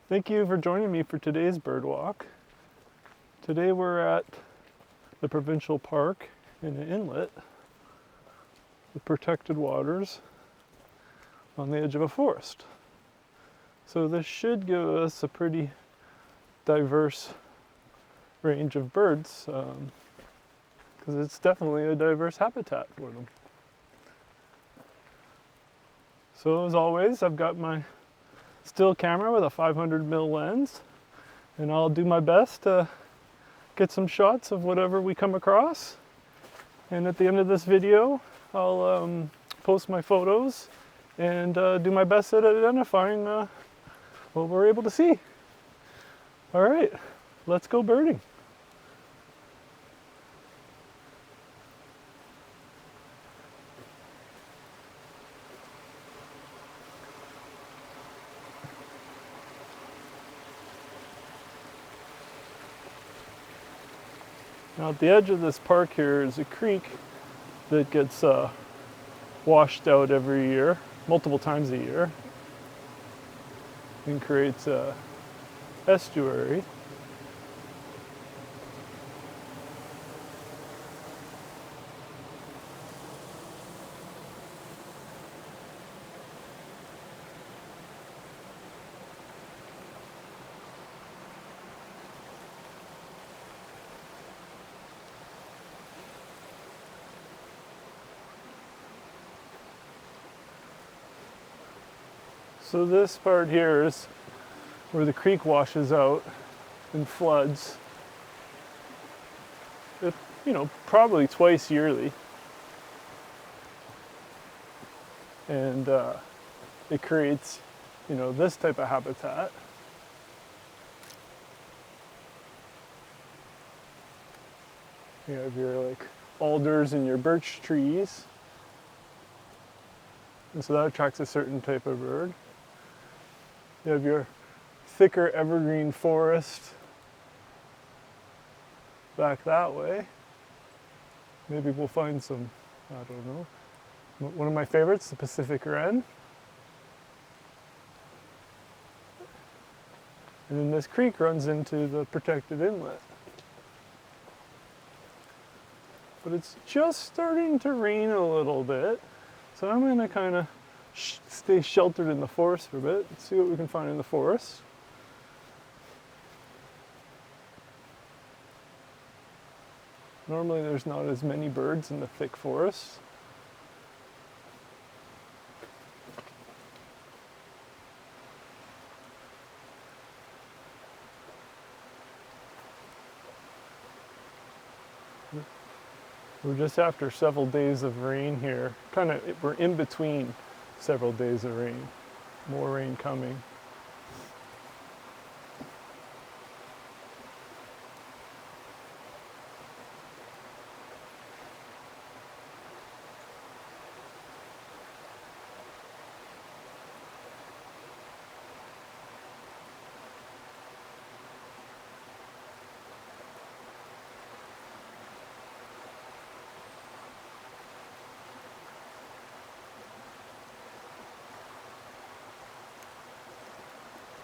Thank you for joining me for today's bird walk. Today we're at the provincial park in an inlet with protected waters on the edge of a forest. So this should give us a pretty diverse range of birds because it's definitely a diverse habitat for them. So as always, I've got my still camera with a 500mm lens, and I'll do my best to get some shots of whatever we come across. And at the end of this video, I'll post my photos and do my best at identifying what we're able to see. All right, let's go birding. Now at the edge of this park here is a creek that gets washed out every year, multiple times a year, and creates a estuary. So this part here is where the creek washes out and floods. Probably twice yearly. And it creates, this type of habitat. You have your alders and your birch trees. And so that attracts a certain type of bird. You have your thicker evergreen forest back that way. Maybe we'll find some, I don't know. One of my favorites, the Pacific wren. And then this creek runs into the protected inlet. But it's just starting to rain a little bit, so I'm going to kind of stay sheltered in the forest for a bit, see what we can find in the forest. Normally there's not as many birds in the thick forest. We're just after several days of rain here. We're in between several days of rain. More rain coming.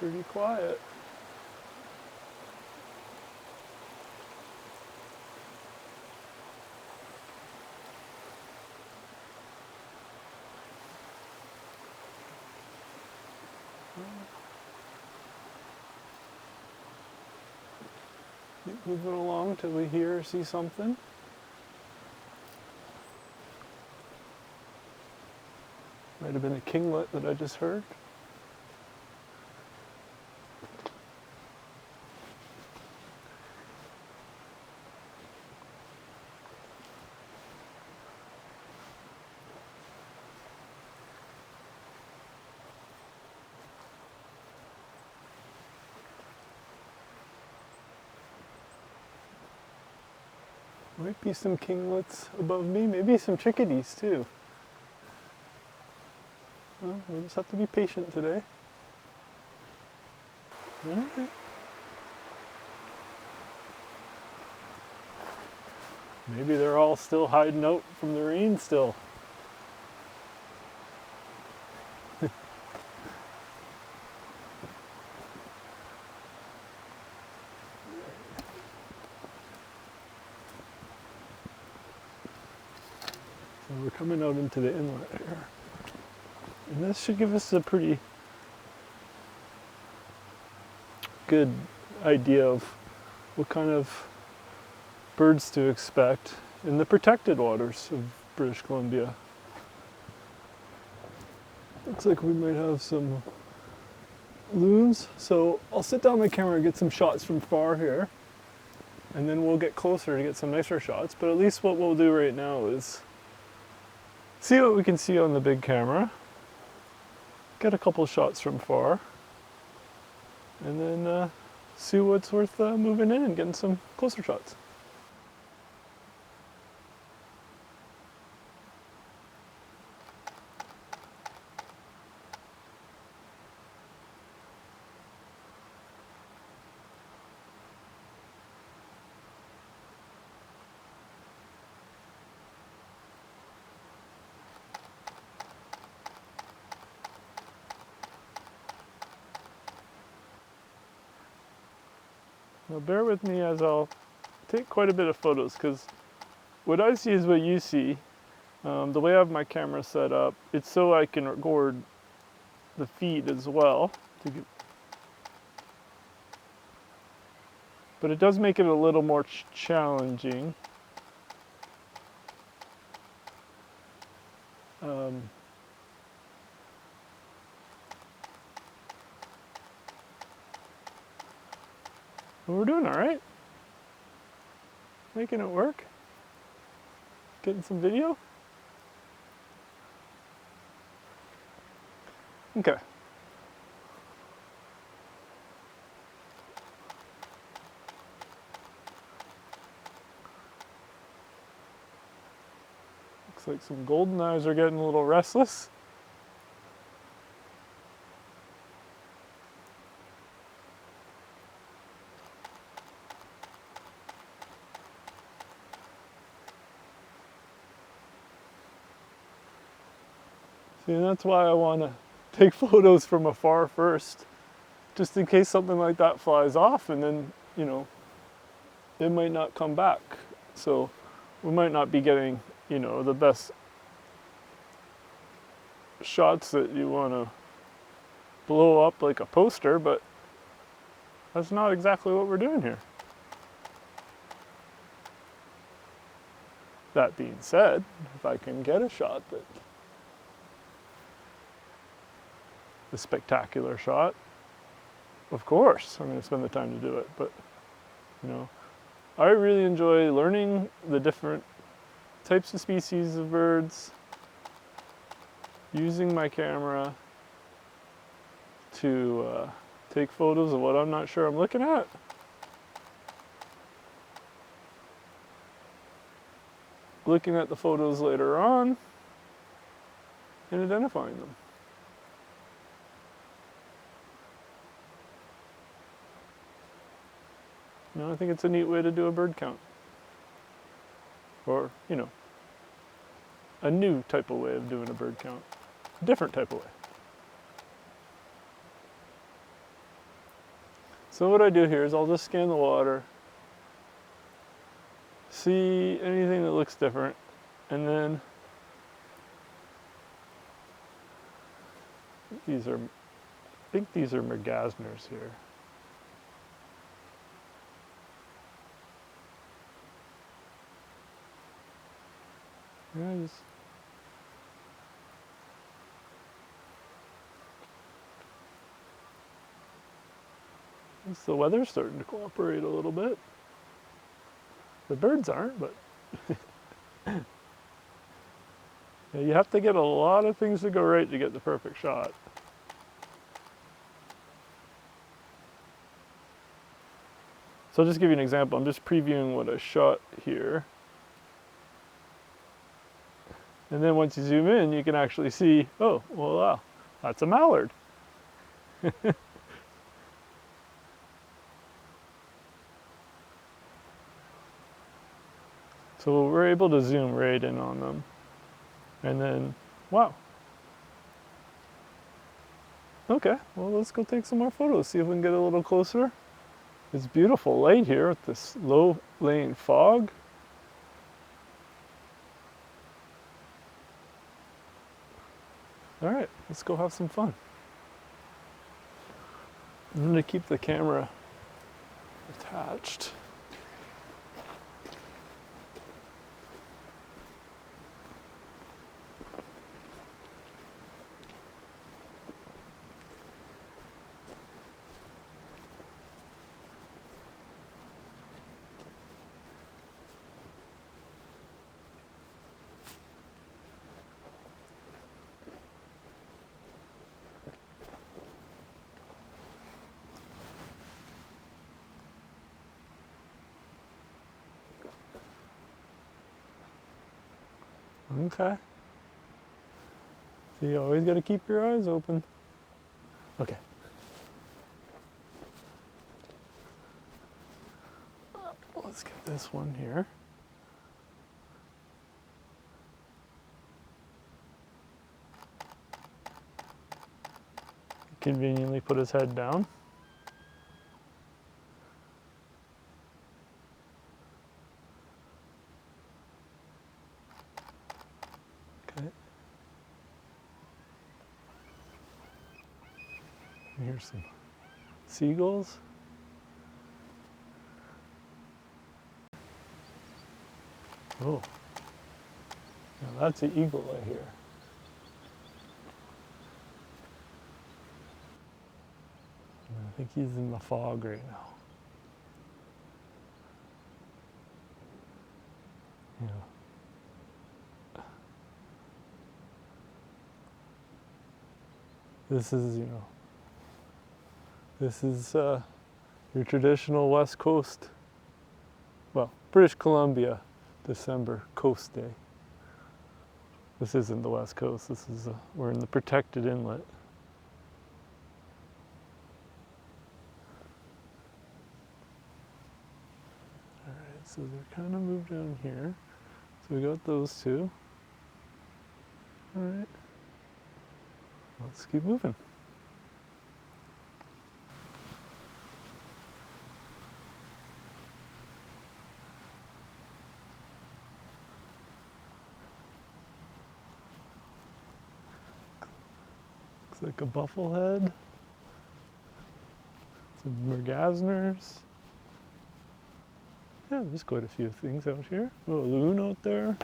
Pretty quiet. Keep moving along till we hear or see something. Might have been a kinglet that I just heard. Might be some kinglets above me, maybe some chickadees too. Well, we'll just have to be patient today. Okay. Maybe they're all still hiding out from the rain still. coming out into the inlet here. And this should give us a pretty good idea of what kind of birds to expect in the protected waters of British Columbia. Looks like we might have some loons, so I'll sit down my camera and get some shots from far here, and then we'll get closer to get some nicer shots. But at least what we'll do right now is see what we can see on the big camera, get a couple shots from far, and then see what's worth moving in and getting some closer shots. Now bear with me as I'll take quite a bit of photos, because what I see is what you see. The way I have my camera set up, it's so I can record the feed as well. But it does make it a little more challenging. But we're doing all right. Making it work. Getting some video. Okay. Looks like some golden eyes are getting a little restless. See, and that's why I want to take photos from afar first, just in case something like that flies off, and then, you know, it might not come back. So we might not be getting, you know, the best shots that you want to blow up like a poster, but that's not exactly what we're doing here. That being said, if I can get a shot that the spectacular shot, of course I'm going to spend the time to do it. But you know, I really enjoy learning the different types of species of birds, using my camera to take photos of what I'm not sure I'm looking at. Looking at the photos later on and identifying them. You know, I think it's a neat way to do a bird count. Or, you know, a new type of way of doing a bird count. A different type of way. So what I do here is I'll just scan the water, see anything that looks different, and then I think these are mergasners here. The weather's starting to cooperate a little bit. The birds aren't, but yeah, you have to get a lot of things to go right to get the perfect shot. So I'll just give you an example. I'm just previewing what I shot here. And then once you zoom in, you can actually see, oh, well, wow, that's a mallard. So we're able to zoom right in on them. And then, wow. Okay, well, let's go take some more photos, see if we can get a little closer. It's beautiful light here with this low-laying fog. All right, let's go have some fun. I'm going to keep the camera attached. Okay. So you always got to keep your eyes open. Okay. Let's get this one here. Conveniently put his head down. Okay. Here's some seagulls. Oh, now that's an eagle I hear. I think he's in the fog right now. Yeah. This is, this is your traditional West Coast, well, British Columbia, December coast day. This isn't the West Coast, this is, we're in the protected inlet. Alright, so they're kind of moved down here. So we got those two. Alright, let's keep moving. Looks like a bufflehead. Some mergazners. Yeah, there's quite a few things out here. A little loon out there.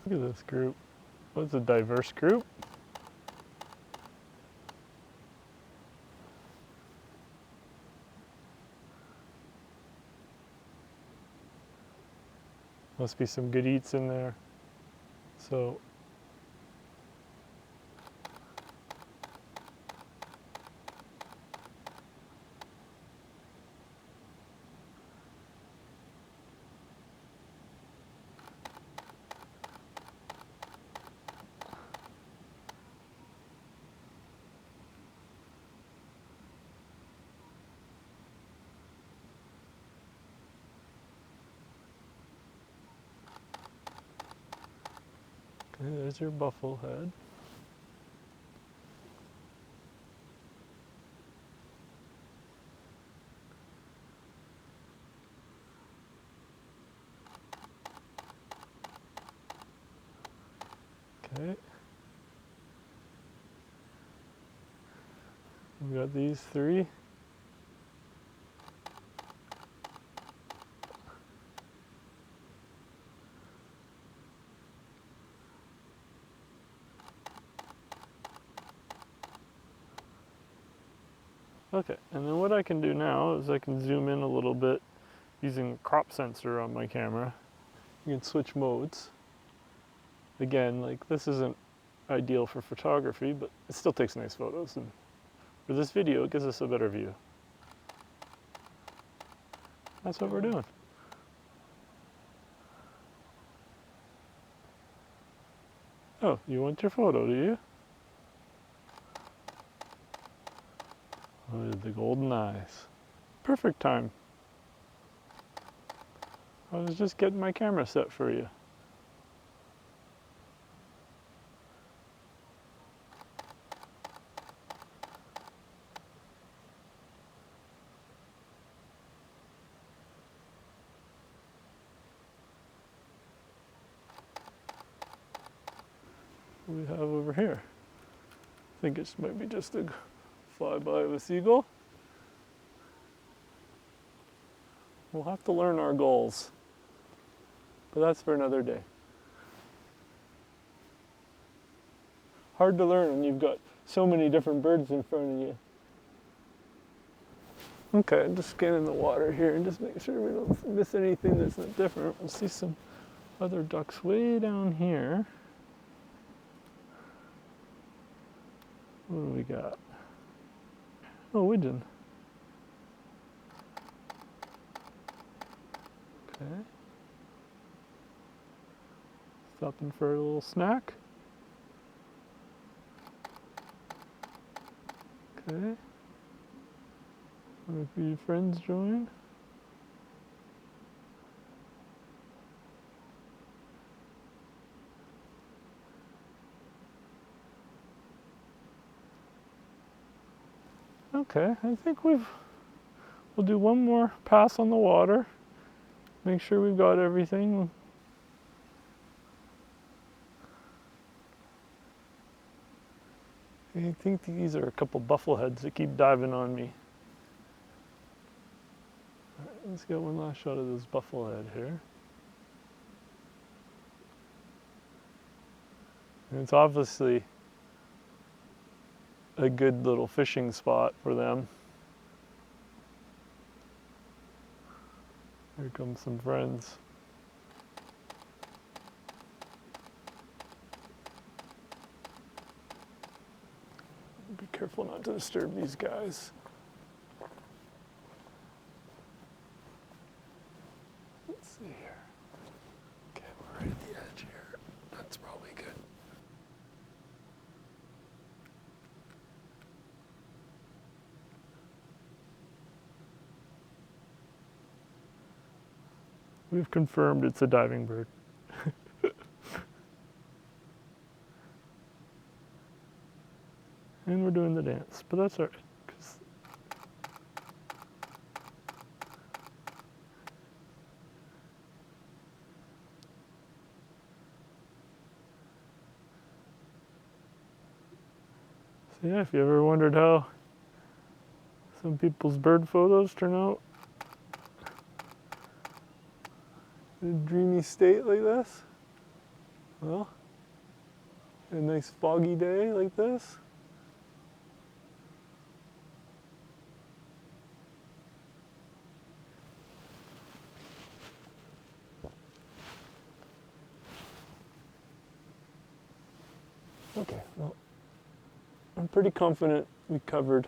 Look at this group. What's a diverse group? Must be some good eats in there. So okay, there's your bufflehead. Okay. We got these three. Okay, and then what I can do now is I can zoom in a little bit using a crop sensor on my camera. You can switch modes. Again, like this isn't ideal for photography, but it still takes nice photos. And for this video, it gives us a better view. That's what we're doing. Oh, you want your photo, do you? Oh, the golden eyes. Perfect time. I was just getting my camera set for you. What do we have over here? I think it might be just a flyby of a seagull. We'll have to learn our goals, but that's for another day. Hard to learn when you've got so many different birds in front of you. Okay, I'm just scanning the water here and just make sure we don't miss anything that's not different. We'll see some other ducks way down here. What do we got? Oh, widgeon. Okay. Stopping for a little snack. Okay. A few friends join. Okay, I think we'll do one more pass on the water. Make sure we've got everything. I think these are a couple buffleheads that keep diving on me. All right, let's get one last shot of this bufflehead here. And it's obviously a good little fishing spot for them. Here come some friends. Be careful not to disturb these guys. Let's see here. Okay, we're right at the edge here. That's probably good. We've confirmed it's a diving bird. And we're doing the dance, but that's all right. So yeah, if you ever wondered how some people's bird photos turn out in a dreamy state like this, well, a nice foggy day like this, okay, well, I'm pretty confident we covered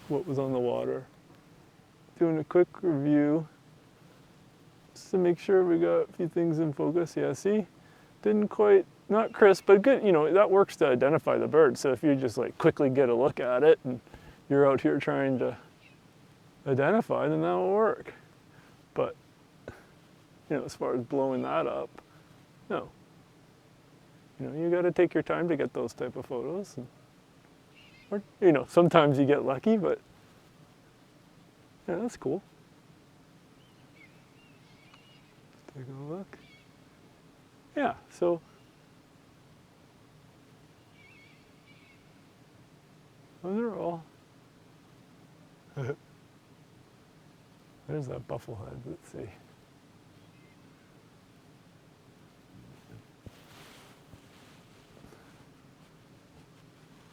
what was on the water. Doing a quick review just to make sure we got a few things in focus. Yeah, see, didn't quite, not crisp, but good, you know, that works to identify the bird. So if you just like quickly get a look at it and you're out here trying to identify, then that will work. But, you know, as far as blowing that up, no. You know, you got to take your time to get those type of photos. And, or, you know, sometimes you get lucky, but yeah, that's cool. Let's take a look. Yeah, so those are all. There's that bufflehead. Let's see.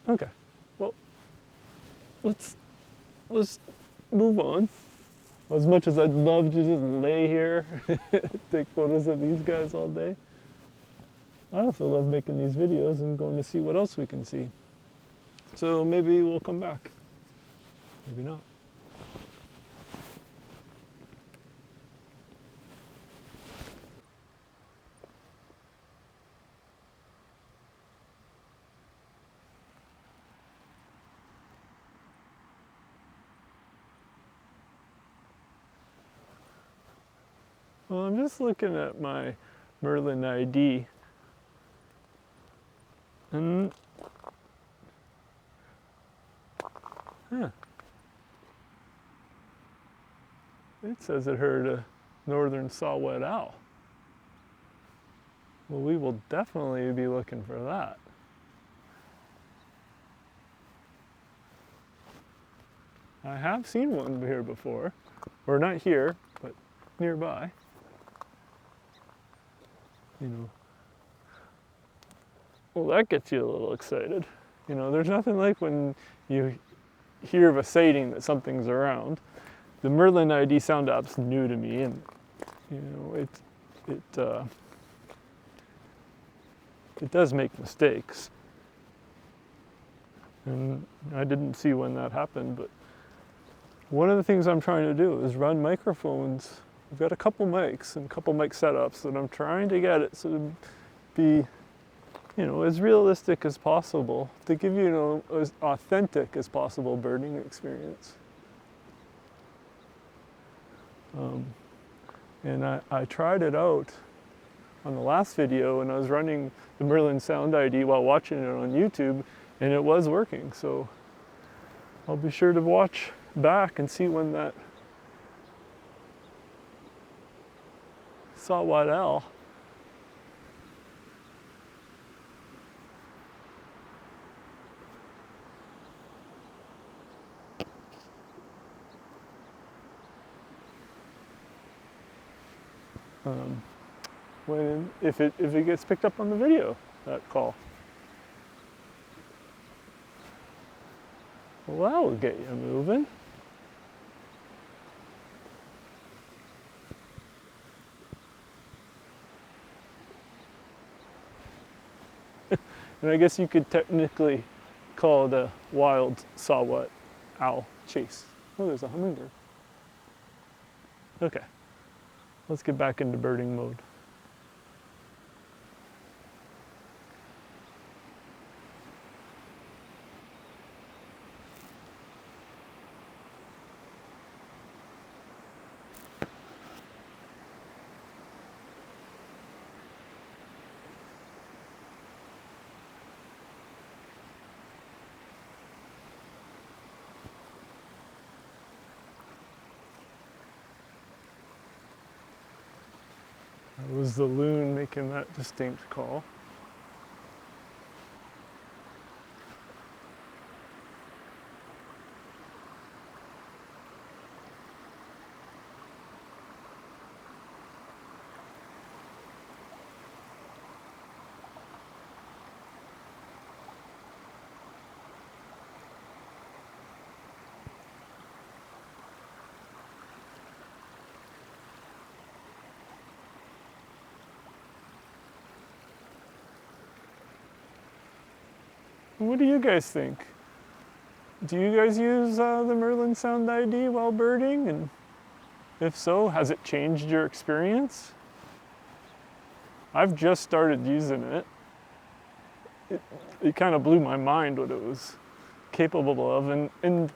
Okay, well, let's move on. As much as I'd love to just lay here, take photos of these guys all day, I also love making these videos and going to see what else we can see. So maybe we'll come back. Maybe not. Well, I'm just looking at my Merlin ID. And it says it heard a northern saw-whet owl. Well, we will definitely be looking for that. I have seen one here before, or not here, but nearby. You know, well, that gets you a little excited. You know, there's nothing like when you hear of a sighting that something's around. The Merlin ID sound app's new to me, and you know, it does make mistakes. And I didn't see when that happened, but one of the things I'm trying to do is run microphones. I've got a couple mics and a couple mic setups that I'm trying to get it so to be, you know, as realistic as possible, to give you, you know, as authentic as possible birding experience. And I tried it out on the last video, and I was running the Merlin Sound ID while watching it on YouTube, and it was working. So I'll be sure to watch back and see when that saw-whet owl if it gets picked up on the video, that call. Well, that will get you moving. And I guess you could technically call it a wild saw-whet owl chase. Oh, there's a hummingbird. Okay, let's get back into birding mode. It was the loon making that distinct call. What do you guys think? Do you guys use the Merlin Sound ID while birding? And if so, has it changed your experience? I've just started using it. It kind of blew my mind what it was capable of, and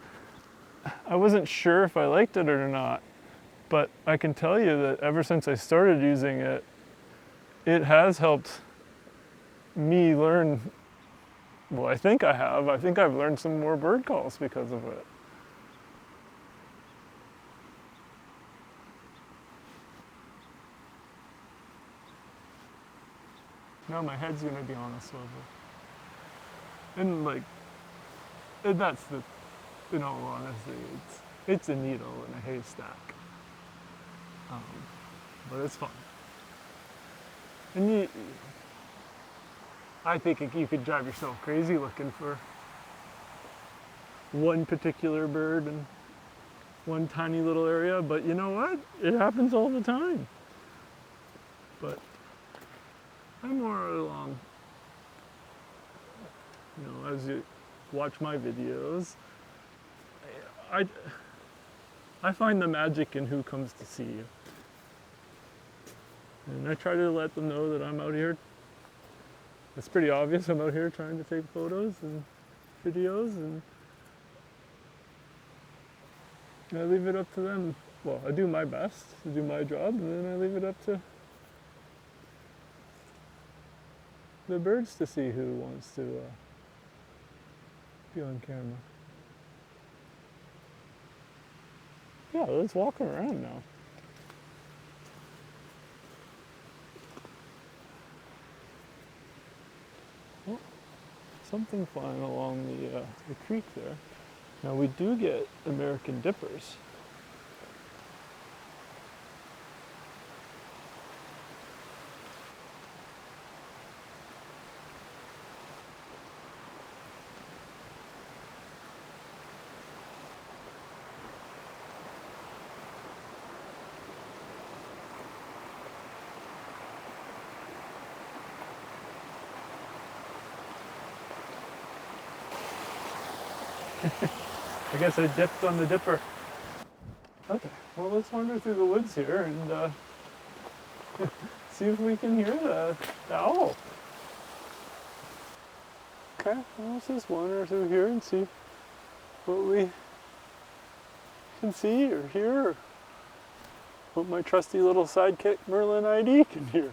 I wasn't sure if I liked it or not, but I can tell you that ever since I started using it, it has helped me learn. Well, I think I have. I think I've learned some more bird calls because of it. Now my head's gonna be on a swivel. And like, and that's the, in all honesty, it's a needle in a haystack. But it's fun. And I think you could drive yourself crazy looking for one particular bird in one tiny little area, but you know what? It happens all the time. But I'm more along, you know, as you watch my videos, I find the magic in who comes to see you. And I try to let them know that I'm out here. It's pretty obvious I'm out here trying to take photos and videos, and I leave it up to them. Well, I do my best to do my job, and then I leave it up to the birds to see who wants to be on camera. Yeah, let's walk around now. something flying along the creek there. Now we do get American dippers. I guess I dipped on the dipper. Okay, well let's wander through the woods here and see if we can hear the owl. Okay, well, let's just wander through here and see what we can see or hear, or what my trusty little sidekick Merlin ID can hear.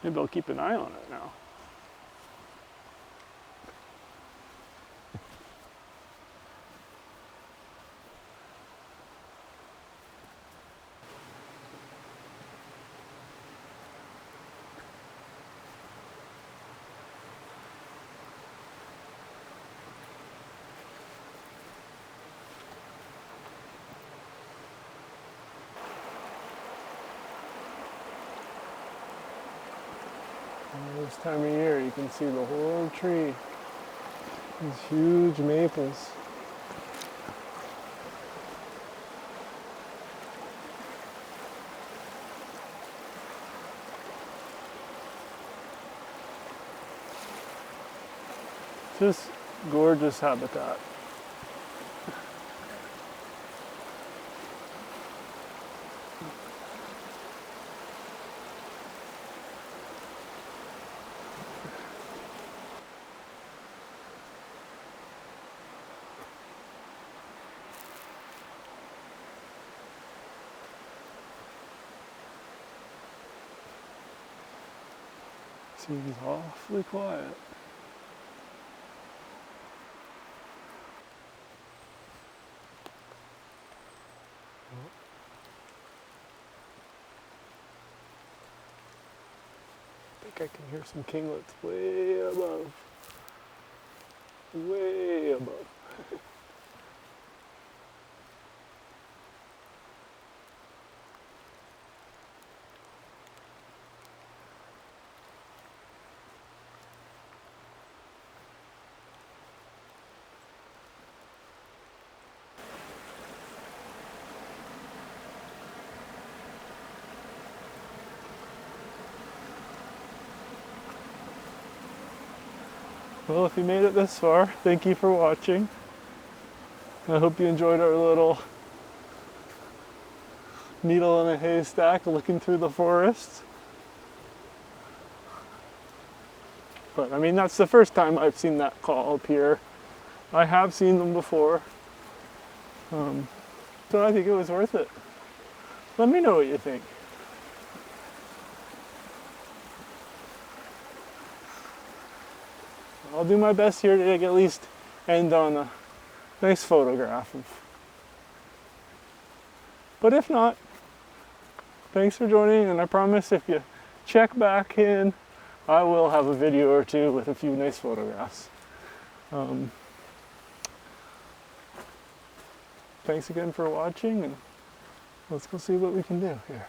Maybe I'll keep an eye on it now. This time of year you can see the whole tree. These huge maples. Just gorgeous habitat. Seems awfully quiet. I think I can hear some kinglets way above. Way above. Well, if you made it this far, thank you for watching. I hope you enjoyed our little needle in a haystack looking through the forest. But I mean, that's the first time I've seen that call up here. I have seen them before. So I think it was worth it. Let me know what you think. I'll do my best here to at least end on a nice photograph of. But if not, thanks for joining, and I promise if you check back in, I will have a video or two with a few nice photographs. Thanks again for watching, and let's go see what we can do here.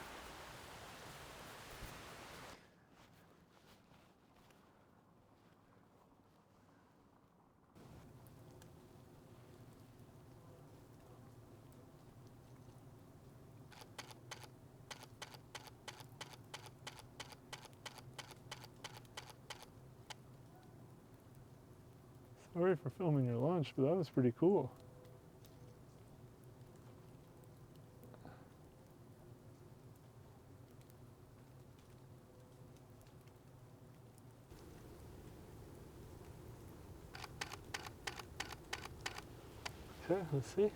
Sorry for filming your lunch, but that was pretty cool. Okay, let's see.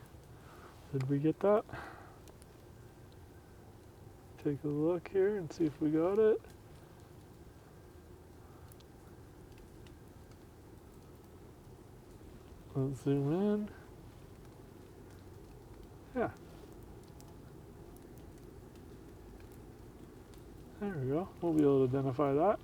Did we get that? Take a look here and see if we got it. Let's zoom in. Yeah. There we go. We'll be able to identify that.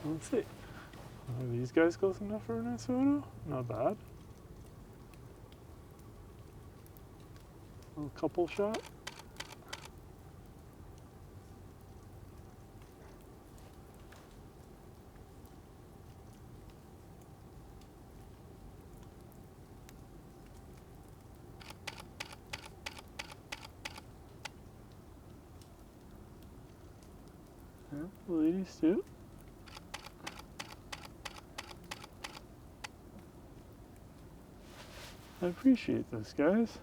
Let's see. Are these guys close enough for a nice photo? Not bad. A little couple shot. Yeah, the ladies too. I appreciate this, guys.